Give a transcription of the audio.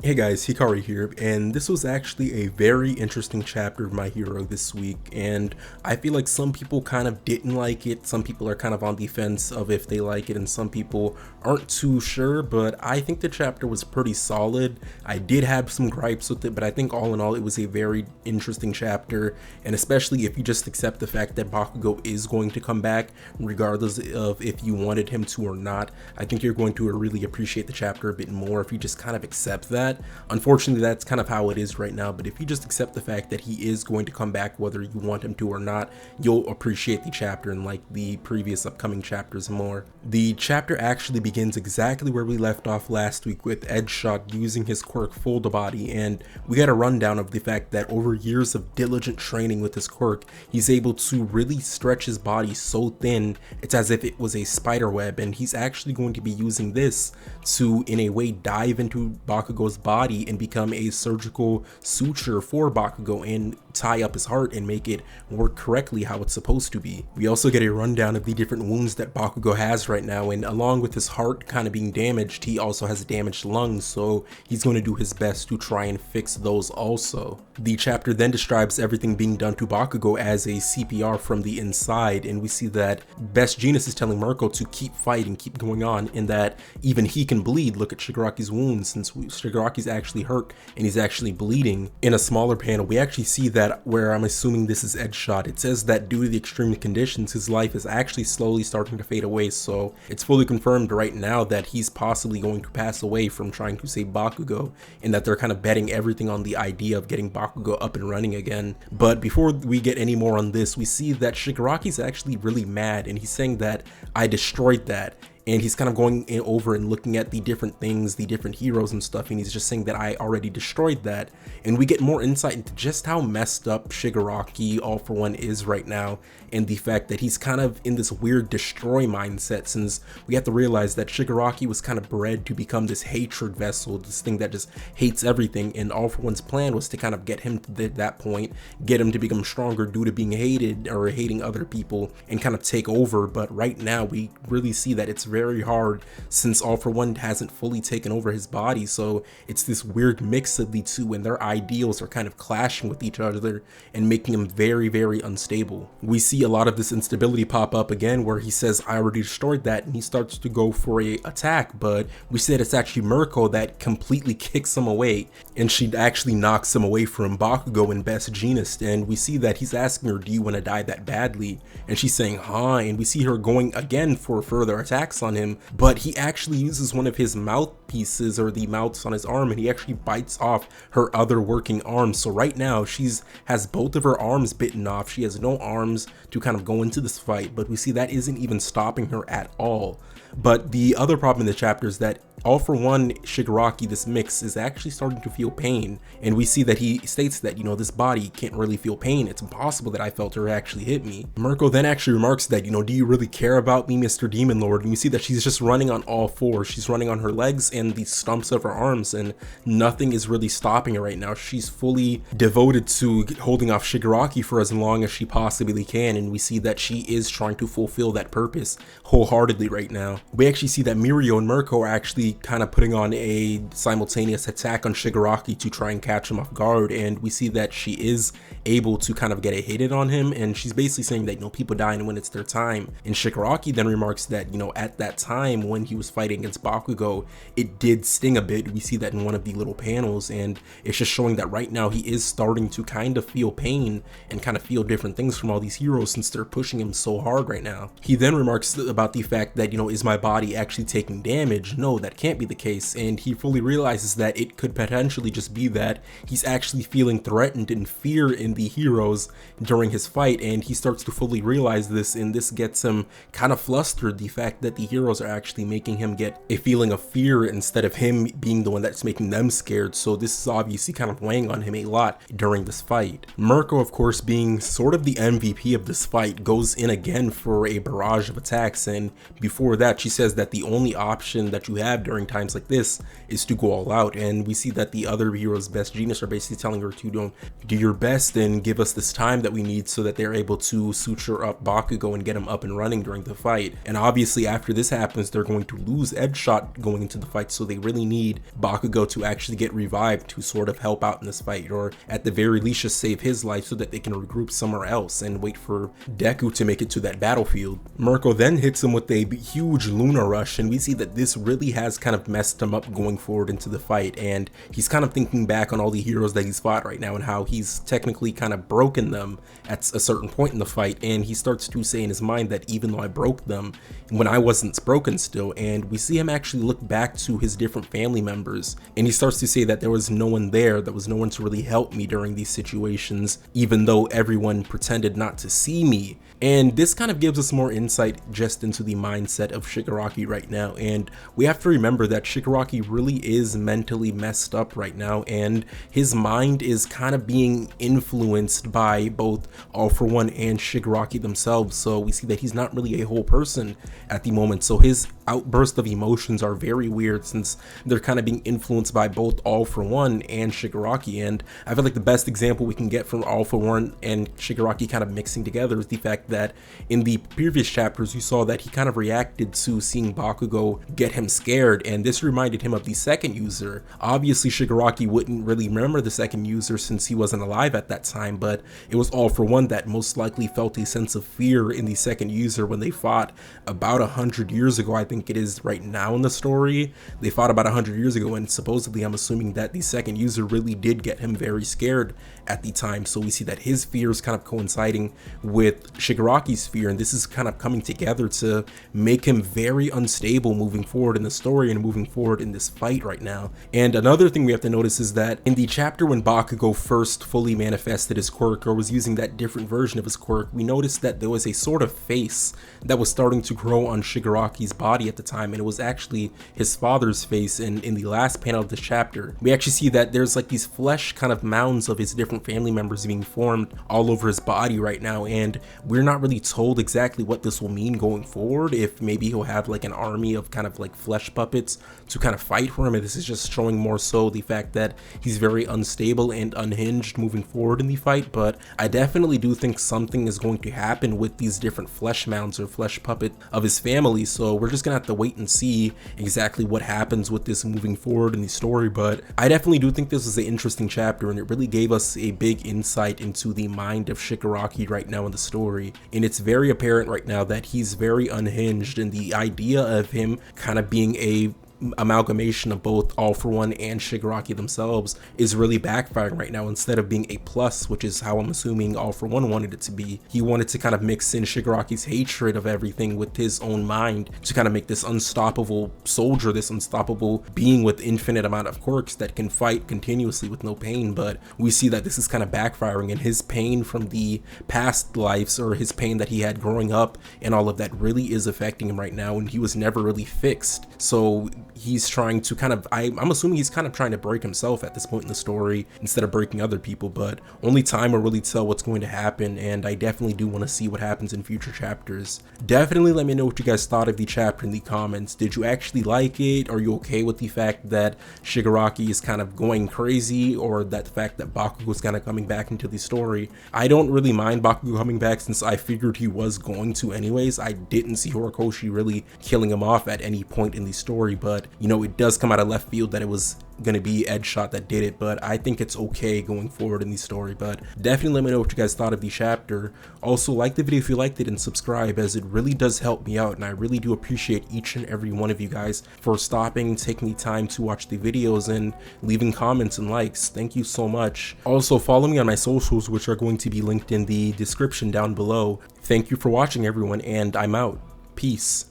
Hey guys, Hikari here, and this was actually a very interesting chapter of My Hero this week, and I feel like some people kind of didn't like it, some people are kind of on the fence of if they like it, and some people aren't too sure, but I think the chapter was pretty solid. I did have some gripes with it, but I think all in all it was a very interesting chapter, and especially if you just accept the fact that Bakugo is going to come back, regardless of if you wanted him to or not. I think you're going to really appreciate the chapter a bit more if you just kind of accept that. Unfortunately, that's kind of how it is right now, but if you just accept the fact that he is going to come back whether you want him to or not, you'll appreciate the chapter and like the previous upcoming chapters more. The chapter actually begins exactly where we left off last week with Edgeshot using his quirk Full to Body, and we got a rundown of the fact that over years of diligent training with his quirk, he's able to really stretch his body so thin it's as if it was a spider web, and he's actually going to be using this to in a way dive into Bakugo's body and become a surgical suture for Bakugo and tie up his heart and make it work correctly how it's supposed to be. We also get a rundown of the different wounds that Bakugo has right now, and along with his heart kind of being damaged, he also has damaged lungs, so he's going to do his best to try and fix those also. The chapter then describes everything being done to Bakugo as a CPR from the inside, and we see that Best Genius is telling Mirko to keep fighting, keep going on, and that even he can bleed. Look at Shigaraki's wounds, since Shigaraki's actually hurt and he's actually bleeding. In a smaller panel, we actually see that where I'm assuming this is Edgeshot. It says that due to the extreme conditions, his life is actually slowly starting to fade away, so it's fully confirmed right now that he's possibly going to pass away from trying to save Bakugo, and that they're kind of betting everything on the idea of getting Bakugo up and running again. But before we get any more on this, we see that Shigaraki's actually really mad, and he's saying that I destroyed that. And he's kind of going over and looking at the different things, the different heroes and stuff, and he's just saying that I already destroyed that. And we get more insight into just how messed up Shigaraki All For One is right now, and the fact that he's kind of in this weird destroy mindset, since we have to realize that Shigaraki was kind of bred to become this hatred vessel, this thing that just hates everything, and All For One's plan was to kind of get him to that point, get him to become stronger due to being hated or hating other people, and kind of take over. But right now we really see that it's very hard, since All For One hasn't fully taken over his body, so it's this weird mix of the two, and their ideals are kind of clashing with each other and making him very, very unstable. We see a lot of this instability pop up again where he says I already destroyed that, and he starts to go for a attack, but we said it's actually Mirko that completely kicks him away, and she actually knocks him away from Bakugo and Best Jeanist, and we see that he's asking her, do you want to die that badly? And she's saying huh, and we see her going again for further attacks on him, but he actually uses one of his mouthpieces, or the mouths on his arm, and he actually bites off her other working arm. So right now she's has both of her arms bitten off. She has no arms to kind of go into this fight, but we see that isn't even stopping her at all. But the other problem in the chapter is that All For One Shigaraki, this mix, is actually starting to feel pain, and we see that he states that, you know, this body can't really feel pain, it's impossible that I felt her actually hit me. Mirko then actually remarks that, you know, do you really care about me, Mr. Demon Lord? And we see that she's just running on all fours. She's running on her legs and the stumps of her arms, and nothing is really stopping her right now. She's fully devoted to holding off Shigaraki for as long as she possibly can, and we see that she is trying to fulfill that purpose wholeheartedly right now. We actually see that Mirio and Mirko are actually kind of putting on a simultaneous attack on Shigaraki to try and catch him off guard, and we see that she is able to kind of get a hit in on him, and she's basically saying that, you know, people die when it's their time. And Shigaraki then remarks that, you know, at that time when he was fighting against Bakugo, it did sting a bit. We see that in one of the little panels, and it's just showing that right now he is starting to kind of feel pain and kind of feel different things from all these heroes, since they're pushing him so hard right now. He then remarks about the fact that, you know, is my body actually taking damage? No, that can't be the case, and he fully realizes that it could potentially just be that he's actually feeling threatened and fear in the heroes during his fight, and he starts to fully realize this, and this gets him kind of flustered, the fact that the heroes are actually making him get a feeling of fear instead of him being the one that's making them scared. So this is obviously kind of weighing on him a lot during this fight. Mirko, of course, being sort of the MVP of this fight, goes in again for a barrage of attacks, and before that she says that the only option that you have during times like this is to go all out. And we see that the other heroes best genius are basically telling her to do your best and give us this time that we need so that they're able to suture up Bakugo and get him up and running during the fight. And obviously after this happens, they're going to lose Edgeshot going into the fight, so they really need Bakugo to actually get revived to sort of help out in this fight, or at the very least just save his life so that they can regroup somewhere else and wait for Deku to make it to that battlefield. Mirko then hits him with a huge Luna Rush, and we see that this really has kind of messed him up going forward into the fight, and he's kind of thinking back on all the heroes that he's fought right now and how he's technically kind of broken them at a certain point in the fight, and he starts to say in his mind that even though I broke them when I wasn't broken still. And we see him actually look back to his different family members, and he starts to say that there was no one there, there was no one to really help me during these situations, even though everyone pretended not to see me. And this kind of gives us more insight just into the mindset of Shigaraki right now, and we have to remember that Shigaraki really is mentally messed up right now, and his mind is kind of being influenced by both All For One and Shigaraki themselves. So we see that he's not really a whole person at the moment, so his outbursts of emotions are very weird since they're kind of being influenced by both All For One and Shigaraki. And I feel like the best example we can get from All For One and Shigaraki kind of mixing together is the fact that in the previous chapters you saw that he kind of reacted to seeing Bakugo get him scared, and this reminded him of the second user. Obviously Shigaraki wouldn't really remember the second user since he wasn't alive at that time, but it was All For One that most likely felt a sense of fear in the second user when they fought about 100 years ago. I think it is right now in the story. They fought about 100 years ago, and supposedly I'm assuming that the second user really did get him very scared at the time. So we see that his fear is kind of coinciding with Shigaraki's fear, and this is kind of coming together to make him very unstable moving forward in the story and moving forward in this fight right now. And another thing we have to notice is that in the chapter when Bakugo first fully manifested his quirk, or was using that different version of his quirk, we noticed that there was a sort of face that was starting to grow on Shigaraki's body at the time, and it was actually his father's face. And in the last panel of this chapter, we actually see that there's like these flesh kind of mounds of his different family members being formed all over his body right now, and we're not really told exactly what this will mean going forward, if maybe he'll have like an army of kind of like flesh puppets to kind of fight for him, and this is just showing more so the fact that he's very unstable and unhinged moving forward in the fight. But I definitely do think something is going to happen with these different flesh mounds or flesh puppet of his family, so we're just gonna have to wait and see exactly what happens with this moving forward in the story. But I definitely do think this was an interesting chapter, and it really gave us a big insight into the mind of Shigaraki right now in the story, and it's very apparent right now that he's very unhinged, and the idea of him kind of being a amalgamation of both All For One and Shigaraki themselves is really backfiring right now. Instead of being a plus, which is how I'm assuming All For One wanted it to be, he wanted to kind of mix in Shigaraki's hatred of everything with his own mind to kind of make this unstoppable soldier, this unstoppable being with infinite amount of quirks that can fight continuously with no pain. But we see that this is kind of backfiring, and his pain from the past lives, or his pain that he had growing up and all of that, really is affecting him right now, and he was never really fixed. So he's trying to kind of, I'm assuming he's kind of trying to break himself at this point in the story instead of breaking other people, but only time will really tell what's going to happen, and I definitely do want to see what happens in future chapters. Definitely let me know what you guys thought of the chapter in the comments. Did you actually like it? Are you okay with the fact that Shigaraki is kind of going crazy, or that the fact that Bakugo is kind of coming back into the story? I don't really mind Bakugo coming back since I figured he was going to anyways. I didn't see Horikoshi really killing him off at any point in the story, but you know, it does come out of left field that it was gonna be Edgeshot that did it, but I think it's okay going forward in the story. But definitely let me know what you guys thought of the chapter. Also, like the video if you liked it, and subscribe, as it really does help me out, and I really do appreciate each and every one of you guys for stopping, taking the time to watch the videos, and leaving comments and likes. Thank you so much. Also, follow me on my socials, which are going to be linked in the description down below. Thank you for watching, everyone, and I'm out. Peace.